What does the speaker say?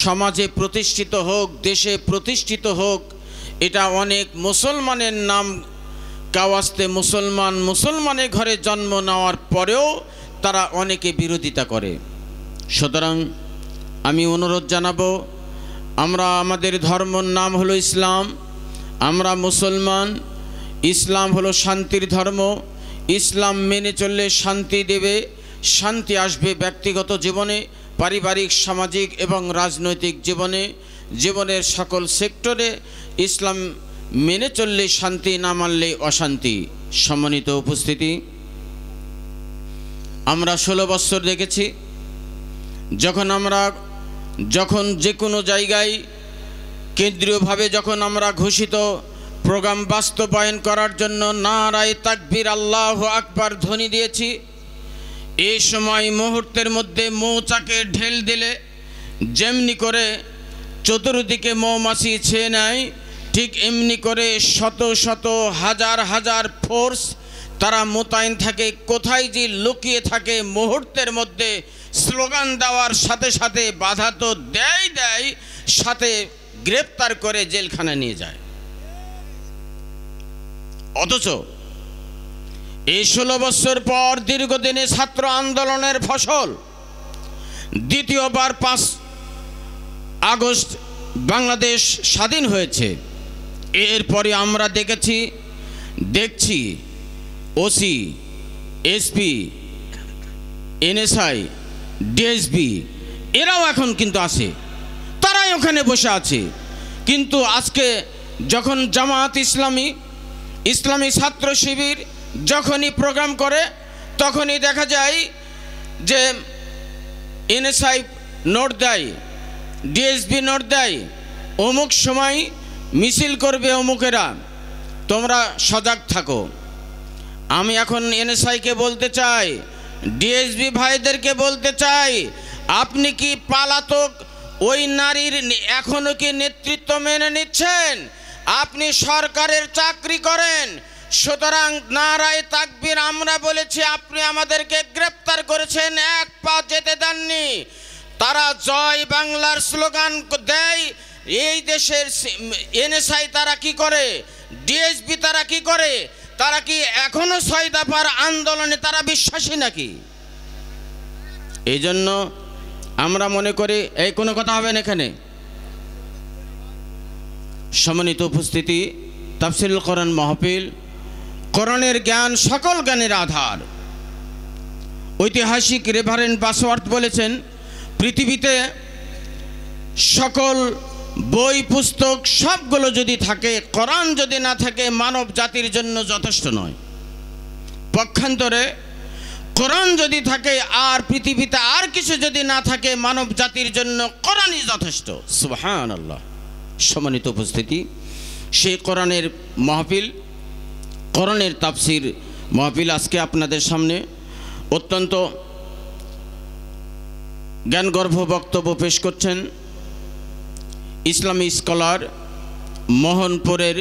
সমাজে প্রতিষ্ঠিত হোক, দেশে প্রতিষ্ঠিত হোক, এটা অনেক মুসলমানের নাম কাওয়াস্তে মুসলমানের ঘরে জন্ম নেওয়ার পরেও তারা অনেকে বিরোধিতা করে। সুতরাং আমি অনুরোধ জানাবো, আমরা আমাদের ধর্মর নাম হলো ইসলাম, আমরা মুসলমান, ইসলাম হলো শান্তির ধর্ম। ইসলাম মেনে চললে শান্তি দেবে, শান্তি আসবে ব্যক্তিগত জীবনে, পারিবারিক, সামাজিক এবং রাজনৈতিক জীবনের সকল সেক্টরে ইসলাম মেনে চললে শান্তি, না মানলে অশান্তি। সম্মানিত উপস্থিতি, আমরা 16 বছর দেখেছি, যখন যে কোনো জায়গায় কেন্দ্রীয়ভাবে যখন আমরা ঘোষিত প্রোগ্রাম বাস্তবায়ন করার জন্য নারায়ে তাকবীর আল্লাহু আকবার ধ্বনি দিয়েছি, এই সময় মুহূর্তের মধ্যে মৌচাকে ঢেল দিলে যেমনি করে চতুর্দিকে মৌমাছি ছেয়ে নেয়, ঠিক এমনি করে শত শত হাজার হাজার ফোর্স তারা মোতায়েন থাকে। কোথায় যে লুকিয়ে থাকে, মুহূর্তের মধ্যে স্লোগান দেওয়ার সাথে সাথে বাধা তো দেয়, সাথে গ্রেপ্তার করে জেলখানায় নিয়ে যায়। অথচ এই 16 বছর পর দীর্ঘদিনে ছাত্র আন্দোলনের ফসল দ্বিতীয়বার 5 আগস্ট বাংলাদেশ স্বাধীন হয়েছে। এরপরে আমরা দেখছি ওসি, এসপি, এনএসআই, ডিএসপি এরাও এখন কিন্তু আছে, তারাই ওখানে বসে আছে। কিন্তু আজকে যখন জামাত ইসলামী ছাত্র শিবির যখনই প্রোগ্রাম করে, তখনই দেখা যায় যে এনএসআই নোট দেয়, ডিএসপি নোট দেয়, অমুক সময় মিছিল করবে অমুকেরা, তোমরা সজাগ থাকো। আমি এখন এনএসআইকে বলতে চাই, ডিএসপি ভাইদেরকে বলতে চাই, আপনি কি পালাতক ওই নারীর এখনো কি নেতৃত্ব মেনে নিচ্ছেন? আপনি সরকারের চাকরি করেন, সুতরাং নারায়ে তাকবীর আমরা বলেছি, আপনি আমাদেরকে গ্রেপ্তার করেছেন, এক পা যেতে দেননি। তারা জয় বাংলার স্লোগান দেয়, এই দেশের এনএসআই তারা কি করে, ডিএসপি তারা কি করে, তারা কি এখনো 6 দফার আন্দোলনে তারা বিশ্বাসী নাকি? এই জন্য আমরা মনে করি এই কোনো কথা হবে না এখানে। সম্মানিত উপস্থিতি, তাফসীরুল কোরআন মাহফিল, কোরআনের জ্ঞান সকল জ্ঞানের আধার। ঐতিহাসিক রেভারেন্ড বাসওয়ার্থ বলেছেন, পৃথিবীতে সকল বই পুস্তক সবগুলো যদি থাকে, কোরআন যদি না থাকে মানব জাতির জন্য যথেষ্ট নয়। পক্ষান্তরে কোরআন যদি থাকে আর পৃথিবীতে আর কিছু যদি না থাকে, মানব জাতির জন্য কোরআনই যথেষ্ট। সুবহানাল্লাহ। সম্মানিত উপস্থিতি, সেই কোরআনের মাহফিল, কোরআনের তাফসীর মাহফিল আজকে আপনাদের সামনে অত্যন্ত জ্ঞানগর্ভ বক্তব্য পেশ করছেন ইসলামী স্কলার মোহনপুরের